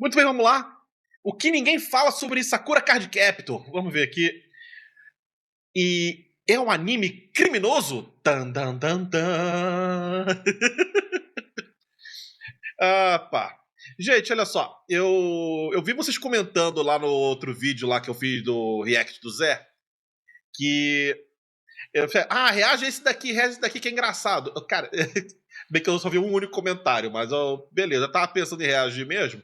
Muito bem, vamos lá. O que ninguém fala sobre Sakura Card Captor? Vamos ver aqui. E é um anime criminoso? Tan, tan, tan, tan. Ah, pá. Gente, olha só. Eu vi vocês comentando lá no outro vídeo lá que eu fiz do React do Zé. Que. Reage a esse daqui, reage a esse daqui que é engraçado. Cara, bem que eu só vi um único comentário, mas beleza, eu tava pensando em reagir mesmo.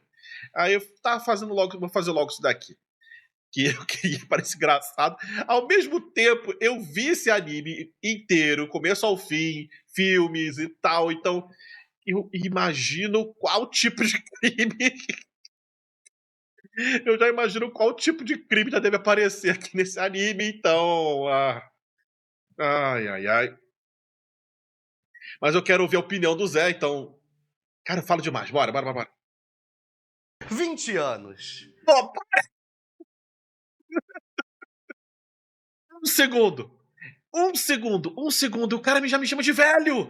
Aí eu tava fazendo logo, vou fazer logo isso daqui. Que eu queria, parece engraçado. Ao mesmo tempo, eu vi esse anime inteiro, começo ao fim, filmes e tal, então eu imagino qual tipo de crime. Eu já imagino qual tipo de crime já deve aparecer aqui nesse anime, então. Ai, ai, ai. Mas eu quero ouvir a opinião do Zé, então. Cara, eu falo demais. Bora, bora, bora, bora. 20 anos. Pô, um segundo. Um segundo, um segundo. O cara já me chama de velho.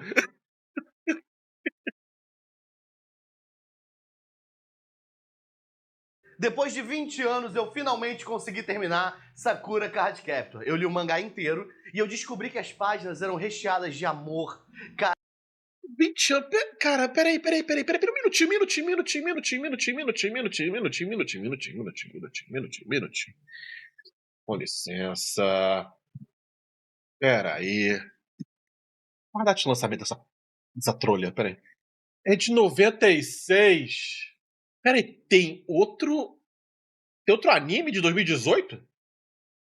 Depois de 20 anos, eu finalmente consegui terminar Sakura Card Captor. Eu li o mangá inteiro e eu descobri que as páginas eram recheadas de amor. 20 anos. Cara, peraí. Um minutinho. Com licença. Peraí. Qual a data de lançamento dessa trolha? Peraí. É de 96. Peraí, tem outro anime de 2018?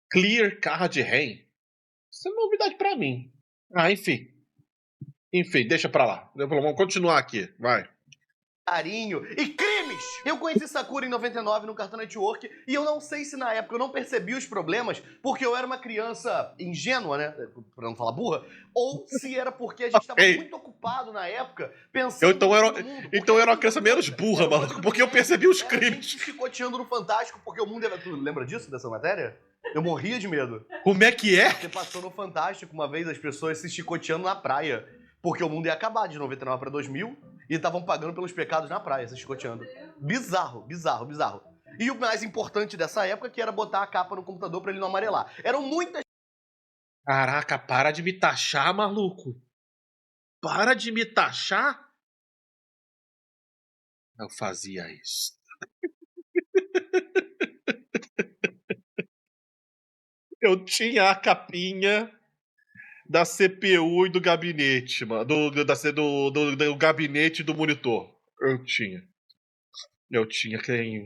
Clear Card Rain. Isso é novidade pra mim. Enfim. Enfim, deixa pra lá. Vamos continuar aqui. Vai. Carinho e crimes! Eu conheci Sakura em 99 no Cartoon Network e eu não sei se na época eu não percebi os problemas porque eu era uma criança ingênua, né? Pra não falar burra, ou se era porque a gente estava muito ocupado na época pensando então no era, fim do mundo. então eu era uma criança menos Era burra, um maluco, bando de porque eu criança, percebi os A crimes. gente se chicoteando no Fantástico porque o mundo era... Tu lembra disso, dessa matéria? Eu morria de medo. Como é que é? Você passou no Fantástico uma vez as pessoas se chicoteando na praia. Porque o mundo ia acabar de 99 para 2000 e estavam pagando pelos pecados na praia, se chicoteando. Bizarro. E o mais importante dessa época que era botar a capa no computador para ele não amarelar. Eram muitas... Caraca, para de me taxar, maluco. Para de me taxar? Eu fazia isso. Eu tinha a capinha da CPU e do gabinete, mano. Do gabinete do monitor. Eu tinha.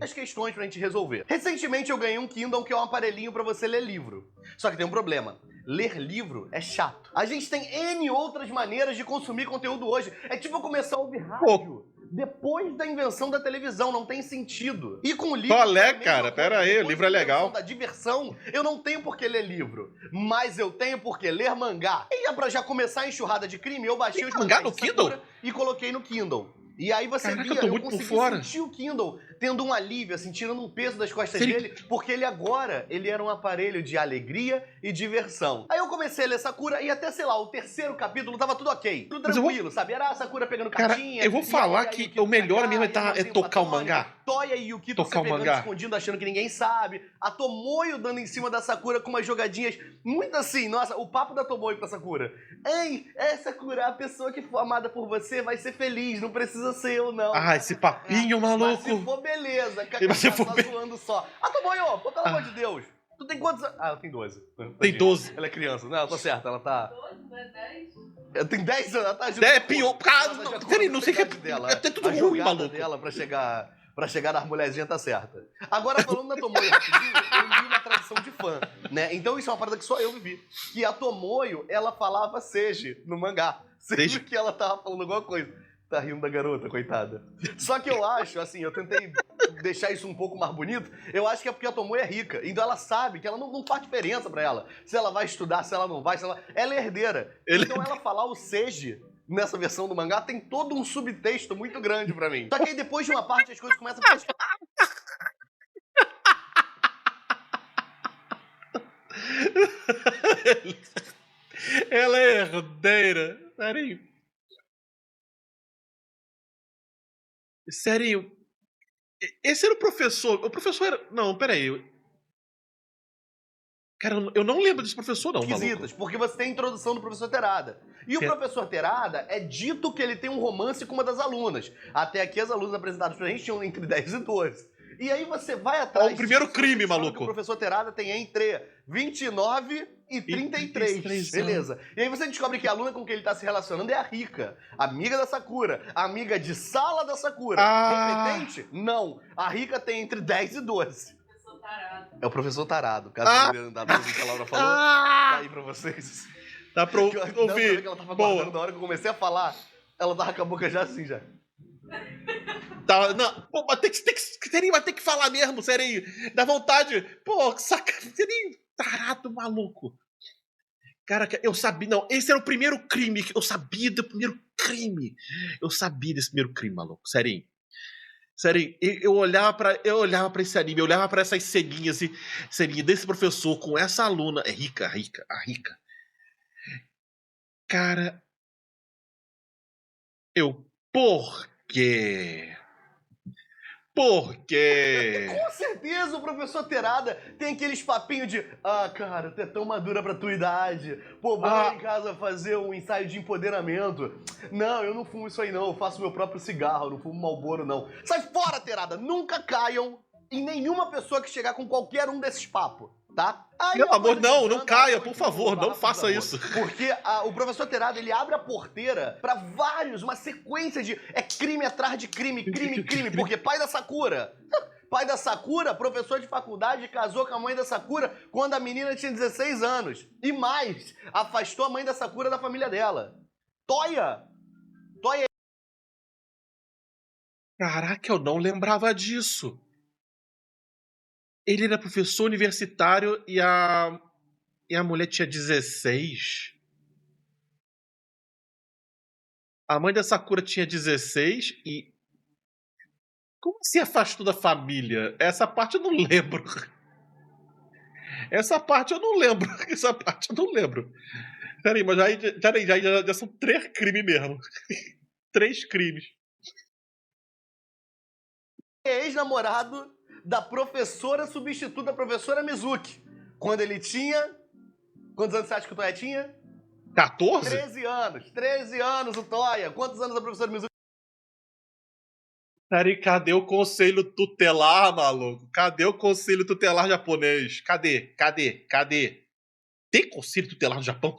As questões pra gente resolver. Recentemente eu ganhei um Kindle que é um aparelhinho pra você ler livro. Só que tem um problema. Ler livro é chato. A gente tem N outras maneiras de consumir conteúdo hoje. É tipo eu começar a ouvir rádio depois da invenção da televisão, não tem sentido. E com o livro... Qual é, cara? Pera aí, o livro é legal. Da diversão, eu não tenho por que ler livro, mas eu tenho por que ler mangá. E pra já começar a enxurrada de crime, eu baixei os mangá mangás no Kindle? e coloquei no Kindle. E aí você Caraca, via, eu tô eu muito por consegui fora. sentir o Kindle tendo um alívio, assim, tirando um peso das costas dele, porque ele era um aparelho de alegria e diversão. Aí eu comecei a ler Sakura e até, sei lá, o terceiro capítulo tava tudo ok. Tudo tranquilo, sabe? Era a Sakura pegando cartinha. Cara, eu vou falar que o melhor mesmo é tocar o mangá. Toya e Yukito se pegando escondido, achando que ninguém sabe. A Tomoyo dando em cima da Sakura com umas jogadinhas muito assim, nossa, o papo da Tomoyo pra Sakura. Ei, Sakura, a pessoa que for amada por você vai ser feliz, não precisa ser eu, não. Esse papinho, maluco. Mas se for, beleza. Mas se for tá zoando só. Tomoyo, pô, pelo amor de Deus. Tu tem quantos anos? Ela tem 12. Tem 12. Ela é criança. Não, ela tá certa, ela tá... 12, não é 10? Ela tem 10 anos, ela tá É pior. Cara, não sei o que dela. é tudo a ruim, jogada maluco. dela pra chegar nas mulherzinhas tá certa. Agora, falando da Tomoyo rapidinho, eu vi uma tradição de fã, né? Então isso é uma parada que só eu vivi. Que a Tomoyo, ela falava Seiji no mangá. Sempre que ela tava falando alguma coisa. Tá rindo da garota, coitada. Só que eu acho, assim, eu tentei deixar isso um pouco mais bonito, eu acho que é porque a Tomoe é rica. Então ela sabe que ela não faz diferença pra ela. Se ela vai estudar, se ela não vai, ela é herdeira. Então ela falar o Seiji nessa versão do mangá tem todo um subtexto muito grande pra mim. Só que aí depois de uma parte as coisas começam a ficar... Ela é herdeira. Sério. Esse era o professor. O professor era. Não, peraí. Cara, eu não lembro desse professor, não, maluco. Esquisitas, porque você tem a introdução do professor Terada. E o professor Terada é dito que ele tem um romance com uma das alunas. Até aqui, as alunas apresentadas pra gente tinham entre 10 e 12. E aí você vai atrás... É o primeiro crime, maluco. Que o professor Terada tem entre 29 e 33. Beleza. E aí você descobre que a aluna com quem ele tá se relacionando é a Rika, amiga da Sakura, amiga de sala da Sakura. Repetente? Não. A Rika tem entre 10 e 12. É o professor Tarado, caso da que a Laura falou. Tá aí pra vocês. Dá pra ouvir. Que ela tava guardando, na hora que eu comecei a falar, ela tava com a boca já assim, já. Tá, não, pô, mas Serinho vai ter que falar mesmo, Serinho. Dá vontade. Pô, saca. Serinho, tarado, maluco. Cara, eu sabia. Não, esse era o primeiro crime. Eu sabia do primeiro crime. Eu sabia desse primeiro crime, maluco. Serinho. Sério, eu olhava pra esse anime, eu olhava pra essas ceninhas, ceninha desse professor com essa aluna. É Rika. Cara, por quê? Por quê? Com certeza o professor Terada tem aqueles papinhos de cara, tu é tão madura pra tua idade. Pô, vai lá em casa fazer um ensaio de empoderamento. Não, eu não fumo isso aí não, eu faço meu próprio cigarro, eu não fumo Marlboro não. Sai fora, Terada, nunca caiam em nenhuma pessoa que chegar com qualquer um desses papos, tá? Meu amor, não caia, por favor, não faça isso. Porque o professor Terada, ele abre a porteira pra uma sequência de crime atrás de crime, porque pai da Sakura... Pai da Sakura, professor de faculdade, casou com a mãe da Sakura quando a menina tinha 16 anos. E mais, afastou a mãe da Sakura da família dela. Toya! Caraca, eu não lembrava disso. Ele era professor universitário e a mulher tinha 16. A mãe da Sakura tinha 16 e... Como se afastou da família? Essa parte eu não lembro. Peraí, mas já são 3 crimes mesmo. 3 crimes. É ex-namorado da professora substituta da professora Mizuki. Quando ele tinha... Quantos anos você acha que o Toya tinha? 14? 13 anos o Toya. Quantos anos a professora Mizuki? Peraí, cadê o conselho tutelar, maluco? Cadê o conselho tutelar japonês? Cadê? Tem conselho tutelar no Japão?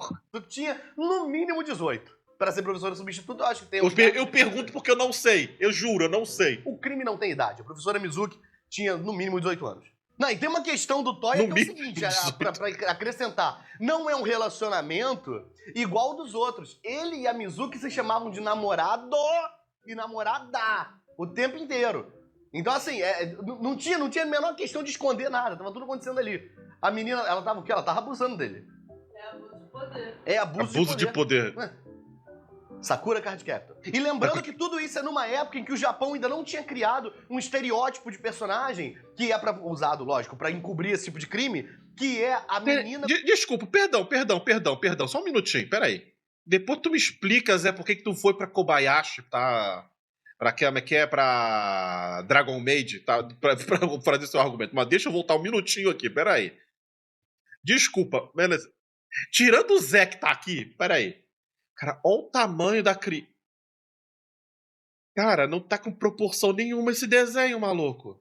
Tinha no mínimo 18. Para ser professora substituta, eu acho que tem... Eu pergunto porque eu não sei. Eu juro, eu não sei. O crime não tem idade. A professora Mizuki tinha no mínimo 18 anos. Não, e tem uma questão do Toya que é o seguinte, pra acrescentar. Não é um relacionamento igual ao dos outros. Ele e a Mizuki se chamavam de namorado e namorada o tempo inteiro. Então, assim, não tinha a menor questão de esconder nada. Tava tudo acontecendo ali. A menina, ela tava o quê? Ela tava abusando dele. É abuso de poder. É abuso de poder. Sakura Card Captor. E lembrando que tudo isso é numa época em que o Japão ainda não tinha criado um estereótipo de personagem que é usado, lógico, pra encobrir esse tipo de crime, que é a menina... Desculpa, perdão. Só um minutinho, peraí. Depois tu me explica, Zé, por que tu foi pra Kobayashi, tá? Pra Dragon Maid, tá? Pra fazer seu argumento. Mas deixa eu voltar um minutinho aqui, peraí. Desculpa, beleza. Tirando o Zé que tá aqui, peraí. Cara, olha o tamanho da criança. Cara, não tá com proporção nenhuma esse desenho, maluco.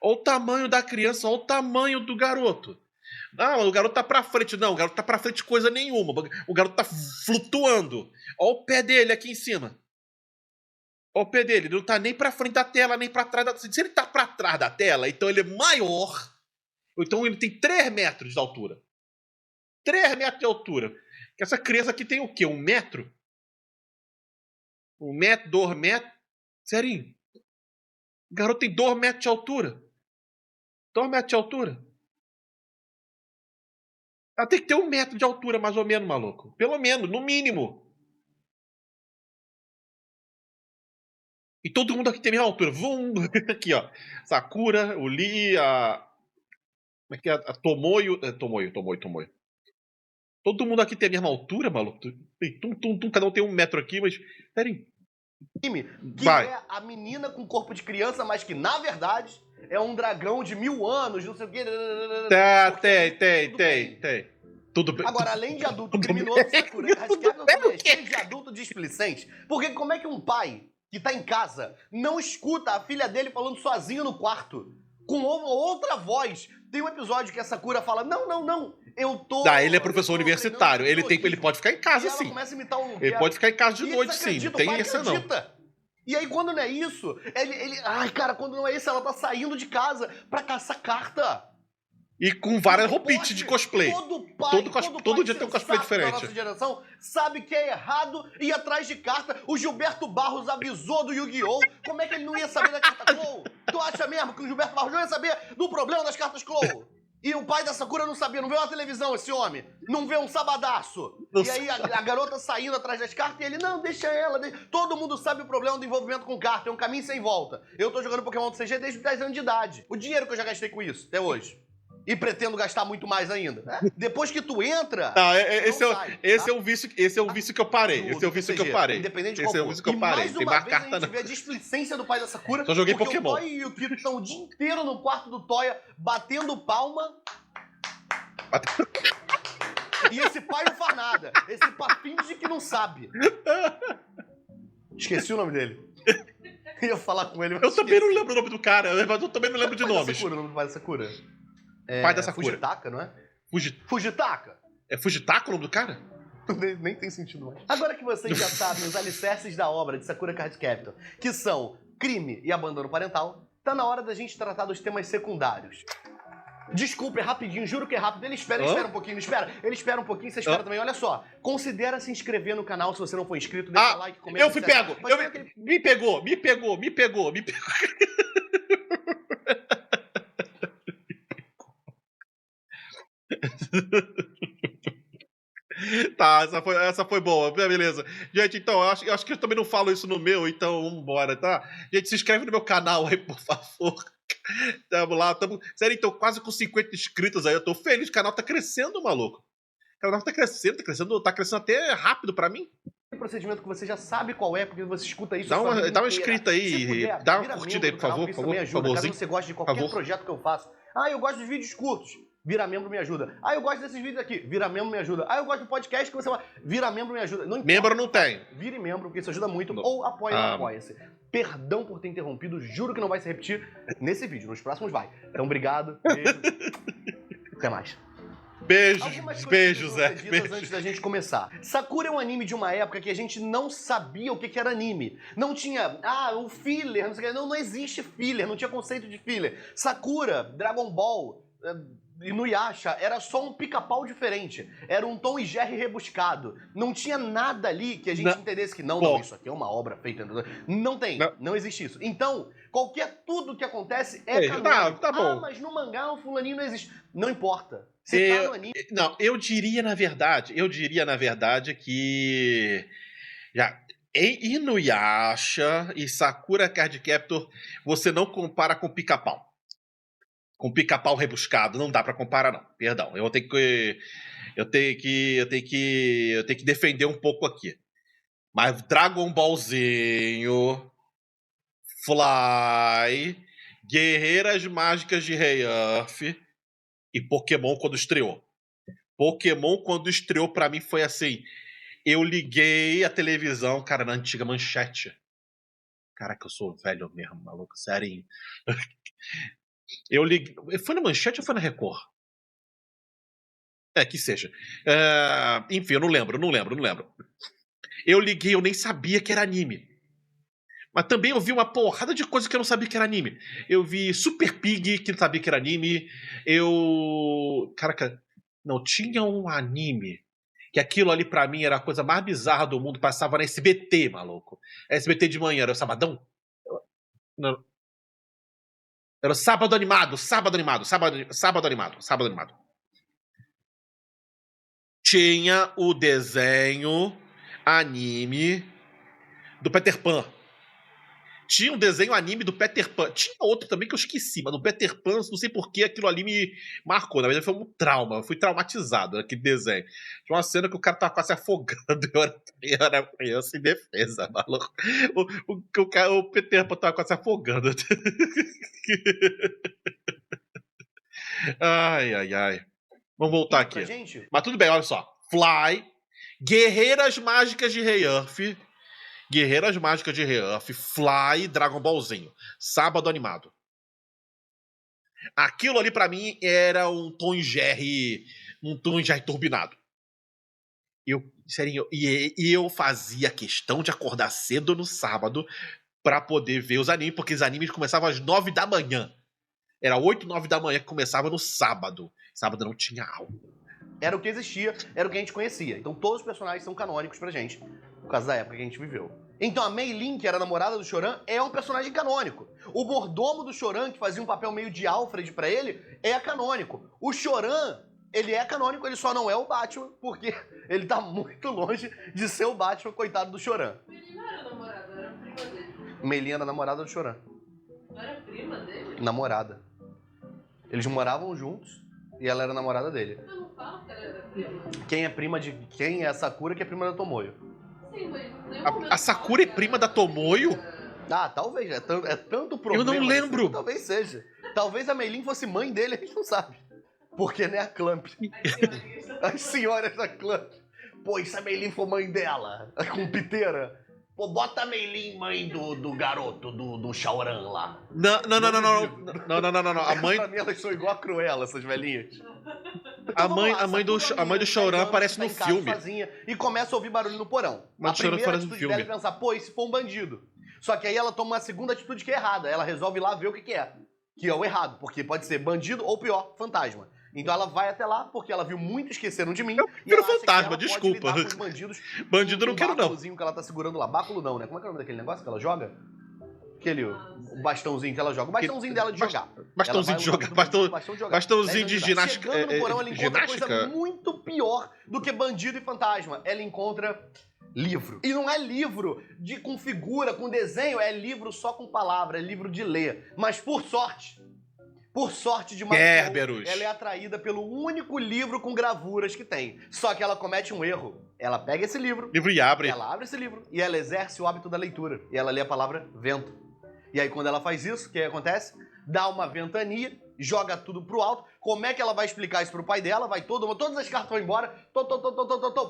Olha o tamanho da criança, olha o tamanho do garoto. Não, o garoto tá pra frente. Não, o garoto tá pra frente coisa nenhuma. O garoto tá flutuando. Olha o pé dele aqui em cima. Olha o pé dele. Ele não tá nem pra frente da tela, nem pra trás da tela. Se ele tá pra trás da tela, então ele é maior. Ou então ele tem 3 metros de altura. 3 metros de altura. Essa criança aqui tem o quê? 1 metro? 1 metro, 2 metros? Serinho. O garoto tem 2 metros de altura. 2 metros de altura. Ela tem que ter 1 metro de altura, mais ou menos, maluco. Pelo menos, no mínimo. E todo mundo aqui tem a mesma altura. Vum! Aqui, ó. Sakura, o Lee, a... Como é que é? A Tomoyo. Tomoyo. Todo mundo aqui tem a mesma altura, maluco? Cada um tem 1 metro aqui, mas... Peraí. que Vai. é a menina com corpo de criança, mas que, na verdade, é um dragão de 1000 anos, não sei o quê. Tem. Tudo bem. Agora, além de adulto criminoso, Sakura Card Captor também é cheio de adulto displicente. Porque como é que um pai que tá em casa não escuta a filha dele falando sozinho no quarto, com outra voz? Tem um episódio que a Sakura fala, não, eu tô... Ele é professor universitário, ele pode ficar em casa, e ela sim. começa a imitar o... Ele pode ficar em casa de E noite, eles sim. Não acreditam, o tem pai essa, não. acredita. E aí, quando não é isso, Ai, cara, quando não é isso, ela tá saindo de casa pra caçar carta. E com várias Não roupinhas pode. de cosplay. Todo dia tem um cosplay sensato diferente. da nossa geração sabe que é errado ir atrás de carta. O Gilberto Barros avisou do Yu-Gi-Oh! Como é que ele não ia saber da carta Clow? Tu acha mesmo que o Gilberto Barros não ia saber do problema das cartas Clow? E o pai da Sakura não sabia, não vê uma televisão esse homem, não vê um sabadaço. Não E aí a garota saindo atrás das cartas e ele, não, deixa ela. Todo mundo sabe o problema do envolvimento com carta, é um caminho sem volta. Eu tô jogando Pokémon do CG desde os 10 anos de idade. O dinheiro que eu já gastei com isso, até hoje. E pretendo gastar muito mais ainda. Depois que tu entra. Não, esse é um vício que eu parei. Esse é o vício que eu parei. Independente de Esse é o qual vício que eu for. parei. E mais Tem uma mais vez carta, a gente não. vê a displicência do pai da Sakura. Só joguei porque Pokémon. O Toy e o Kito estão o dia inteiro no quarto do Toya batendo palma. E esse pai não faz nada. Esse pai finge que não sabe. Esqueci o nome dele. Ia falar com ele, mas Eu também não lembro o nome do cara, mas eu também não lembro de nomes. Sakura, o nome do pai da Sakura. Pai da Sakura. Fujitaka, não é? Fujitaka? Fujitaka. É Fujitaka o nome do cara? Nem tem sentido mais. Agora que vocês já sabem os alicerces da obra de Sakura Card Captor, que são crime e abandono parental, tá na hora da gente tratar dos temas secundários. Desculpa, é rapidinho, juro que é rápido. Ele espera um pouquinho, não espera? Ele espera um pouquinho, você espera também. Olha só, considera se inscrever no canal se você não for inscrito, deixa like, comenta. Eu fui pego! Me pegou! Tá, essa foi boa, beleza. Gente, então, eu acho que eu também não falo isso no meu, então vambora, tá? Gente, se inscreve no meu canal aí, por favor. Tamo lá, sério, então, quase com 50 inscritos aí, eu tô feliz, o canal tá crescendo, maluco. O canal tá crescendo até rápido pra mim. Um procedimento que você já sabe qual é, porque você escuta isso. Dá uma inscrita aí, dá uma curtida aí, por favor, por favor. Caso você goste de qualquer favor. projeto que eu faço. Ah, eu gosto dos vídeos curtos. Vira membro, me ajuda. Ah, eu gosto desses vídeos aqui. Vira membro, me ajuda. Ah, eu gosto do podcast que você vai. Vira membro, me ajuda. Não importa. Membro não tem. Vire membro, porque isso ajuda muito. Não. Ou apoia no Apoia-se. Perdão por ter interrompido, juro que não vai se repetir nesse vídeo. Nos próximos vai. Então, obrigado. Beijo. Até mais. Beijos, Zé. Antes da gente começar. Sakura é um anime de uma época que a gente não sabia o que era anime. Não tinha, o filler, não sei o que. Não existe filler, não tinha conceito de filler. Sakura, Dragon Ball, Inuyasha, era só um pica-pau diferente. Era um Tom e Jerry rebuscado. Não tinha nada ali que a gente entendesse que não, isso aqui é uma obra feita. Não tem, não existe isso. Então, tudo que acontece é canônico. Tá bom. Mas no mangá o fulaninho não existe. Não importa. Você tá no anime. Não, eu diria na verdade que em Inuyasha e Sakura Card Captor você não compara com Pica-Pau. Com Pica-Pau rebuscado, não dá pra comparar não. Perdão, eu tenho que defender um pouco aqui. Mas Dragon Ballzinho, Fly, Guerreiras Mágicas de Rei Earth e Pokémon quando estreou. Pokémon quando estreou pra mim foi assim, eu liguei a televisão, cara, na antiga Manchete. Caraca, eu sou velho mesmo, maluco, sério. Eu liguei. Foi na Manchete ou foi na Record? Que seja. Enfim, eu não lembro. Eu liguei, eu nem sabia que era anime. Mas também eu vi uma porrada de coisa que eu não sabia que era anime. Eu vi Super Pig, que não sabia que era anime. Caraca, não, tinha um anime que aquilo ali pra mim era a coisa mais bizarra do mundo. Passava na SBT, maluco. SBT de manhã, era o Sabadão? Não. Era o Sábado Animado. Tinha o desenho anime do Peter Pan. Tinha um desenho anime do Peter Pan. Tinha outro também que eu esqueci, mas do Peter Pan, não sei por que aquilo ali me marcou. Na verdade, foi um trauma. Eu fui traumatizado naquele desenho. Tinha uma cena que o cara tava quase se afogando. Eu era criança em defesa, maluco. O Peter Pan tava quase se afogando. Ai, ai, ai. Vamos voltar Pra aqui. gente, Mas tudo bem, olha só. Fly, Guerreiras Mágicas de Rei Earth, Guerreiras Mágicas de Rei Earth, Fly, Dragon Ballzinho. Sábado animado. Aquilo ali pra mim era um Tom e Jerry turbinado. Sério, eu fazia questão de acordar cedo no sábado pra poder ver os animes, porque os animes começavam às 9 da manhã. Era 8, 9 da manhã que começava no sábado. Sábado não tinha aula. era o que existia, era o que a gente conhecia. Então todos os personagens são canônicos pra gente, por causa da época que a gente viveu. Então a Mei Lin, que era a namorada do Choran, é um personagem canônico. O mordomo do Choran, que fazia um papel meio de Alfred pra ele, é canônico. O Choran, ele é canônico, ele só não é o Batman, porque ele tá muito longe de ser o Batman, coitado do Choran. Ele não era namorada, era prima dele. Mei Lin era namorada do Choran. Não era prima dele? Namorada. Eles moravam juntos e ela era namorada dele. Eu não falo que ela era prima. Quem é a Sakura, que é prima da Tomoyo. Sim, mas A Sakura é prima da Tomoyo? Ah, talvez. É tanto problema. Eu não lembro. Assim, talvez seja. Talvez a Mei Lin fosse mãe dele, a gente não sabe. Porque, né, a Clamp. As senhoras da Clamp. Pô, e se a Mei Lin for mãe dela? Com piteira? Pô, bota a Mei Lin mãe do garoto, do Shaoran lá. Não. A mãe, Pra mim, elas são igual a Cruella, essas velhinhas. a Então, mãe, vamos lá, a mãe do Sakura, menina de Shaoran 10 anos, aparece tá no em casa filme. sozinha e começa a ouvir barulho no porão. Mas A o Shaoran primeira aparece no atitude dela filme. é pensar, pô, e se for um bandido? Só que aí ela toma uma segunda atitude que é errada. Ela resolve ir lá ver o que é. Que é o errado, porque pode ser bandido ou pior, fantasma. Então ela vai até lá porque ela viu muito Esqueceram de Mim. E ela acha que fantasma, ela pode desculpa. lidar com os bandidos. Bandido eu não com quero, o não. báculozinho que ela tá segurando lá. Báculo não, né? Como é que é o nome daquele negócio que ela joga? Aquele o bastãozinho que ela joga. O bastãozinho dela de jogar. Bastãozinho de jogar. Bastãozinho de ginástica. Chegando no porão, ela encontra coisa Ginástica? muito pior do que bandido e fantasma. Ela encontra livro. E não é livro com figura, com desenho, é livro só com palavra, é livro de ler. Mas por sorte de Marcel, Kerberos. ela é atraída pelo único livro com gravuras que tem. Só que ela comete um erro. Ela pega esse livro, Livro e abre. ela abre esse livro e ela exerce o hábito da leitura. E ela lê a palavra vento. E aí, quando ela faz isso, o que acontece? Dá uma ventania, joga tudo pro alto. Como é que ela vai explicar isso pro pai dela? Vai todas as cartas vão embora,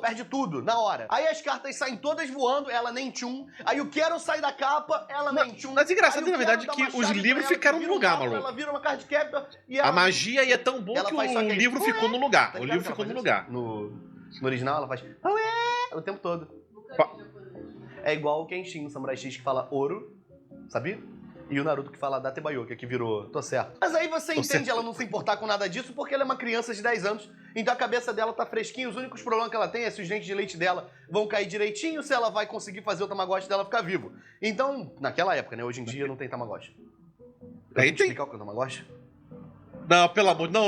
perde tudo, na hora. Aí as cartas saem todas voando, ela nem tchum. Aí o Quero sai da capa, ela nem tchum. Mas engraçado, Aí o na verdade, Quero dá que uma os chave livros pra ela, ficaram que no vira lugar, um mapa, maluco. Ela vira uma card cap e ela... A magia aí é tão boa Ela que faz só o aquele- livro ficou no lugar. Tá O ligado livro que ela ficou no faz isso? lugar. No original ela faz "Ué", o tempo todo. Nunca vi japonês. É igual o Kenshin no Samurai X que fala ouro, sabia? E o Naruto que fala Datebayoka, que virou tô certo. Mas aí você entende certo. ela não se importar com nada disso porque ela é uma criança de 10 anos, então a cabeça dela tá fresquinha, os únicos problemas que ela tem é se os dentes de leite dela vão cair direitinho, se ela vai conseguir fazer o Tamagotchi dela ficar vivo. Então, naquela época, né? Hoje em dia não tem Tamagotchi. Eu tenho que tem. explicar o que é o Tamagotchi? Não, pelo amor de Deus,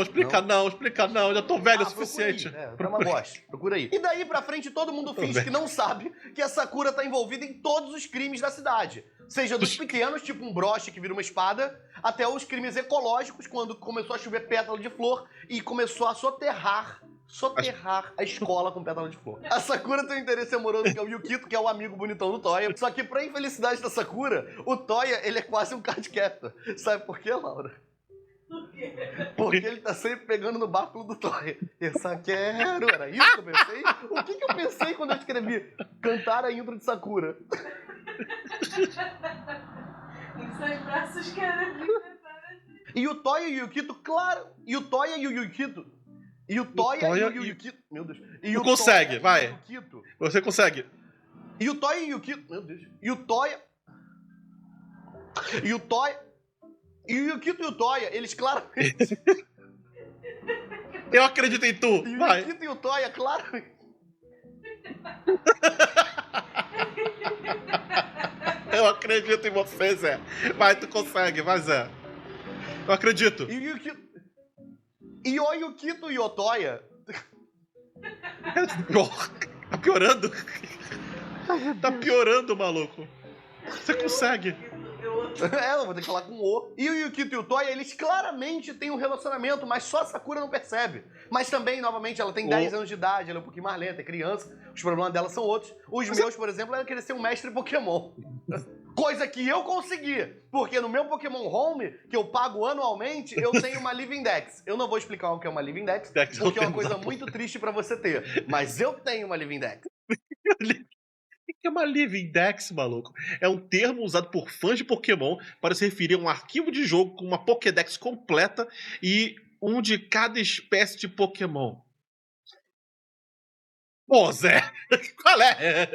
não, explica não. Eu já tô velho o suficiente. Procura aí. E daí pra frente todo mundo finge que não sabe que a Sakura tá envolvida em todos os crimes da cidade. Seja dos pequenos, tipo um broche que vira uma espada, até os crimes ecológicos, quando começou a chover pétala de flor e começou a soterrar a escola com pétala de flor. A Sakura tem um interesse amoroso que é o Yukito, que é o amigo bonitão do Toya. Só que pra infelicidade da Sakura, o Toya, ele é quase um card captor. Sabe por quê, Laura? Porque ele tá sempre pegando no báculo do Toya. Eu só quero. Era isso que eu pensei? O que eu pensei quando eu escrevi cantar a intro de Sakura? Em seus braços quero vir. E o Toya e o Yukito, claro. E o Toya e o Yukito. E o Toya e o Yukito. Meu Deus. E Tu o consegue, Toya e vai. o Yukito. Você consegue. E o Toya e o Yukito. Meu Deus. E o Toya. E o Toya. E o Yukito e o Toya, eles claramente. Eu acredito em tu. E o Vai. Yukito e o Toya, claramente. Eu acredito em você, Zé. Vai, tu consegue, vai, Zé. Eu acredito. E o Yukito. E o Yukito e o Toya. Tá piorando? Tá piorando, maluco. Você consegue. Eu Eu vou ter que falar com o. E o Yukito e o Toya, eles claramente têm um relacionamento, mas só a Sakura não percebe. Mas também, novamente, ela tem 10 anos de idade, ela é um pouquinho mais lenta, é criança, os problemas dela são outros. Os meus, por exemplo, era querer ser um mestre Pokémon. Coisa que eu consegui, porque no meu Pokémon Home, que eu pago anualmente, eu tenho uma Living Dex. Eu não vou explicar o que é uma Living Dex, porque é uma coisa muito triste pra você ter. Mas eu tenho uma Living Dex. O que é uma Living Dex, maluco? É um termo usado por fãs de Pokémon para se referir a um arquivo de jogo com uma Pokédex completa e um de cada espécie de Pokémon. Pô, Zé, qual é?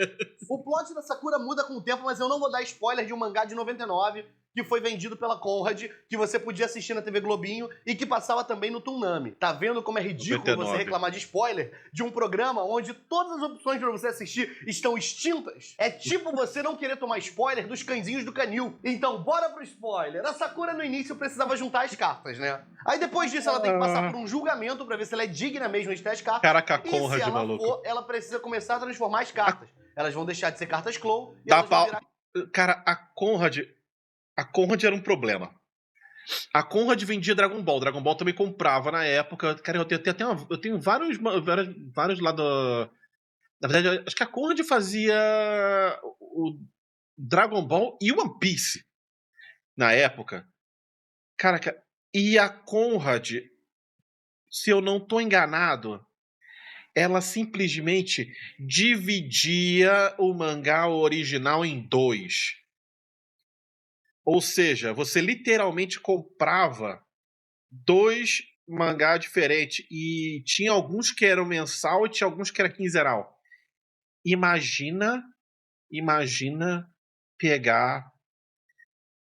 O plot da Sakura muda com o tempo, mas eu não vou dar spoiler de um mangá de 99 que foi vendido pela Conrad, que você podia assistir na TV Globinho e que passava também no Toonami. Tá vendo como é ridículo 99. você reclamar de spoiler de um programa onde todas as opções pra você assistir estão extintas? É tipo você não querer tomar spoiler dos cãezinhos do canil. Então, bora pro spoiler. A Sakura no início precisava juntar as cartas, né? Aí depois disso ela tem que passar por um julgamento pra ver se ela é digna mesmo de ter as cartas. Caraca, a E se Conrad, ela maluco. for, ela precisa começar a transformar as cartas. Elas vão deixar de ser cartas Claw e Dá elas vão pau. virar... Cara, a Conrad era um problema. A Conrad vendia Dragon Ball. Dragon Ball também comprava na época. Cara, eu tenho vários lá do... Na verdade, acho que a Conrad fazia o Dragon Ball e o One Piece na época. Cara, e a Conrad, se eu não tô enganado, ela simplesmente dividia o mangá original em 2. Ou seja, você literalmente comprava 2 mangá diferentes. E tinha alguns que eram mensal e tinha alguns que era quinzenal. Imagina pegar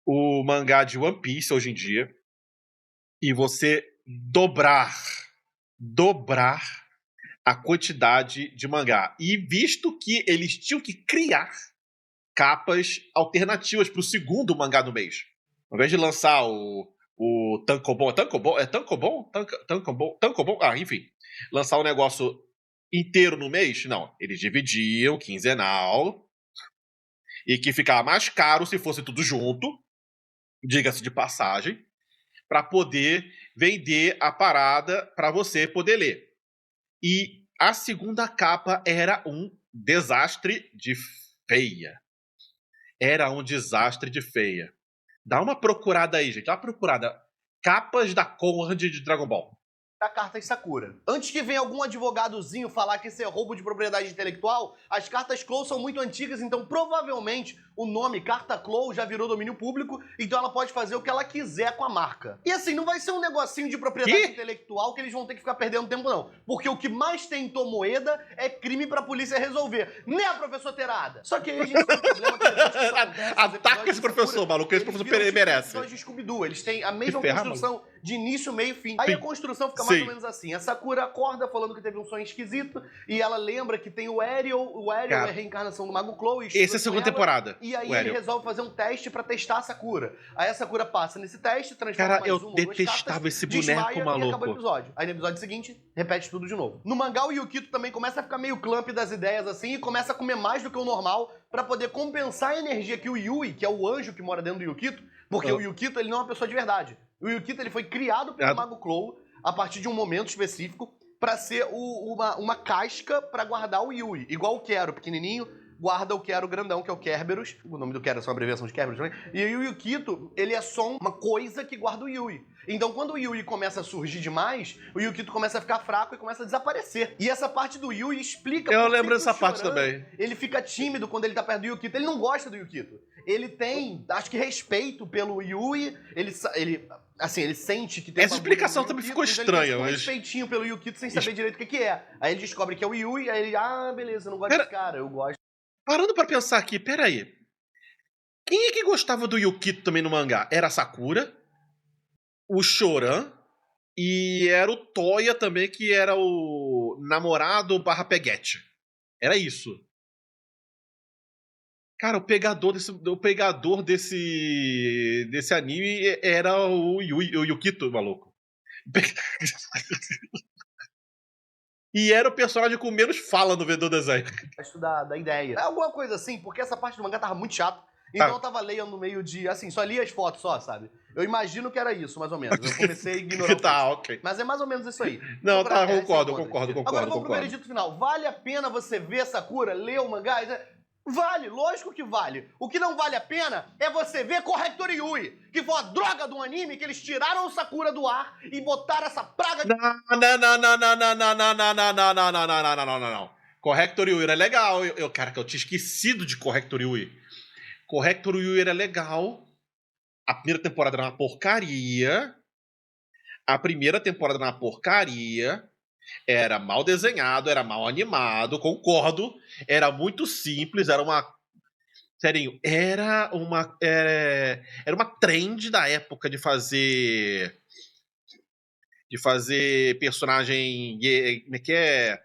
o mangá de One Piece hoje em dia e você dobrar a quantidade de mangá. E visto que eles tinham que criar capas alternativas para o segundo mangá do mês. Ao invés de lançar o Tankobon, Tankobon, enfim, lançar o negócio inteiro no mês, não, eles dividiam quinzenal e que ficava mais caro se fosse tudo junto, diga-se de passagem, para poder vender a parada para você poder ler. E a segunda capa era um desastre de feia. Era um desastre de feia. Dá uma procurada aí, gente. Dá uma procurada. Capas da Conrad de Dragon Ball. da cartas Sakura. Antes que venha algum advogadozinho falar que isso é roubo de propriedade intelectual, as cartas Claw são muito antigas, então provavelmente o nome Carta Claw já virou domínio público, então ela pode fazer o que ela quiser com a marca. E assim, não vai ser um negocinho de propriedade intelectual que eles vão ter que ficar perdendo tempo, não. Porque o que mais tem em Tomoeda é crime pra polícia resolver. Né, professor Terada? Só que aí a gente tem um problema que Ataca esse professor, maluco. Esse professor merece. Eles de Scooby-Doo, eles têm a mesma ferra, construção de início, meio e fim. Aí Sim. a construção fica mais Sim. ou menos assim. A Sakura acorda falando que teve um sonho esquisito e ela lembra que tem o Ariel. O Ariel Cara, é a reencarnação do Mago Claw. Essa é a segunda temporada. E aí o ele Ariel. resolve fazer um teste pra testar a Sakura. Aí a Sakura passa nesse teste, transforma Cara, mais eu uma ou duas detestava cartas, esse desmaia boneco, e acabou o maluco. episódio. Aí no episódio seguinte, repete tudo de novo. No mangá, o Yukito também começa a ficar meio clamp das ideias assim e começa a comer mais do que o normal pra poder compensar a energia que o Yui, que é o anjo que mora dentro do Yukito, porque o Yukito ele não é uma pessoa de verdade. O Yukito ele foi criado pelo Mago Claw a partir de um momento específico pra ser uma casca pra guardar o Yui. Igual o Quero, pequenininho, guarda o Quero grandão, que é o Kerberos. O nome do Quero é só uma abreviação de Kerberos também. E aí o Yukito, ele é só uma coisa que guarda o Yui. Então quando o Yui começa a surgir demais, o Yukito começa a ficar fraco e começa a desaparecer. E essa parte do Yui explica Eu por que lembro que dessa o parte Choran, também. ele fica tímido quando ele tá perto do Yukito. Ele não gosta do Yukito. Ele tem, acho que, respeito pelo Yui. Ele sente que tem Essa um bagulho explicação no também Yukito, ficou então estranha, ele tem um mas... respeitinho pelo Yukito sem saber direito o que é. Aí ele descobre que é o Yui, aí ele, beleza, eu não gosto Pera- desse cara, eu gosto. Parando pra pensar aqui, peraí. Quem é que gostava do Yukito também no mangá? Era a Sakura, o Choran e era o Toya também, que era o namorado barra peguete. Era isso. Cara, o pegador desse anime era o Yukito, maluco. E era o personagem com menos fala no desenho. Da ideia. É alguma coisa assim, porque essa parte do mangá tava muito chata. Então eu tava lendo meio de, assim, só li as fotos só, sabe? Eu imagino que era isso, mais ou menos. Eu comecei a ignorar o Tá, texto. ok. Mas é mais ou menos isso aí. Não, Procura tá, na internet, concordo, você encontra. concordo. Agora vamos pro veredito final. Vale a pena você ver Sakura, ler o mangá? Vale, lógico que vale. O que não vale a pena é você ver Corrector Yui, que foi a droga do anime que eles tiraram o Sakura do ar e botaram essa praga de... Não. Corrector Yui era legal. Cara, que eu tinha esquecido de Corrector Yui. Corrector Yui era legal. A primeira temporada era uma porcaria. Era mal desenhado, era mal animado, concordo. Era muito simples, era uma... Serinho, era uma trend da época de fazer personagem, como é que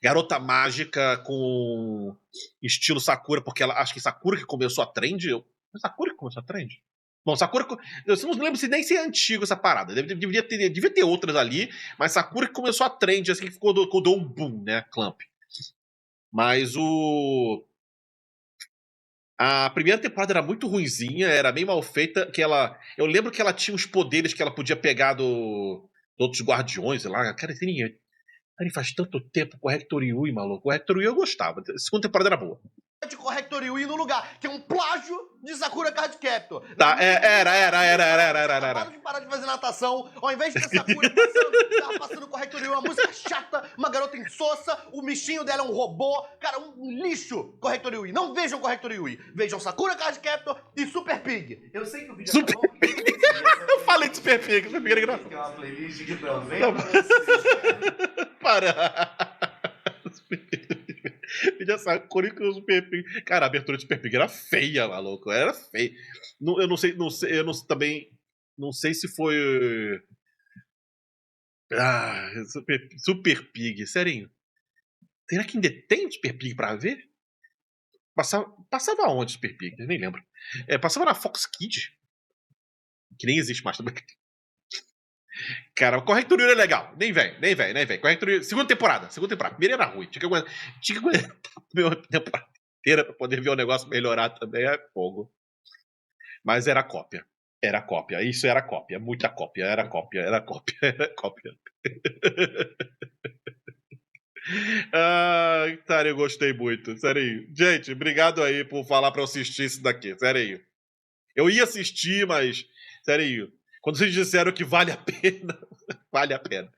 garota mágica com estilo Sakura, porque acho que Sakura que começou a trend. Sakura que começou a trend? Bom, Sakura, eu não lembro se nem se é antigo essa parada, devia ter outras ali, mas Sakura que começou a trend, assim, que deu um boom, né, Clamp. Mas a primeira temporada era muito ruinzinha, era bem mal feita, eu lembro que ela tinha os poderes que ela podia pegar do outros guardiões, sei lá, cara, faz tanto tempo, Corrector Yui, maluco. Corrector Yui eu gostava, a segunda temporada era boa. de Corrector Yui no lugar, que é um plágio de Sakura Card Captor. Tá, era. Acabaram de parar de fazer natação, ao invés de ter Sakura tava passando Corrector Yui, uma música chata, uma garota insossa, o bichinho dela é um robô, cara, um lixo Corrector Yui. Não vejam Corrector Yui, vejam Sakura Card Captor e Super Pig. Eu sei que o vídeo Super acabou, Eu falei de Super Pig, Super Pig era engraçado. que é uma playlist que também Para. Vídeo Sakura e o Super Pig. Cara, a abertura de Super Pig era feia, maluco. Era feia. Eu não sei também. Não sei se foi. Super Pig, serinho. Será que ainda tem Super Pig pra ver? Passava onde Super Pig? Eu nem lembro. Passava na Fox Kids. Que nem existe mais também. Cara, o Corrector Yuri é legal. Nem vem. Corrector Yuri, segunda temporada. Primeira era ruim. Tinha que aguentar a primeira temporada inteira pra poder ver o negócio melhorar também. É fogo. Mas era cópia. Isso era cópia. Muita cópia. Era cópia. Cara, eu gostei muito. Sério. Gente, obrigado aí por falar pra eu assistir isso daqui. Sério. Eu ia assistir, mas... Sério. Quando vocês disseram que vale a pena, vale a pena.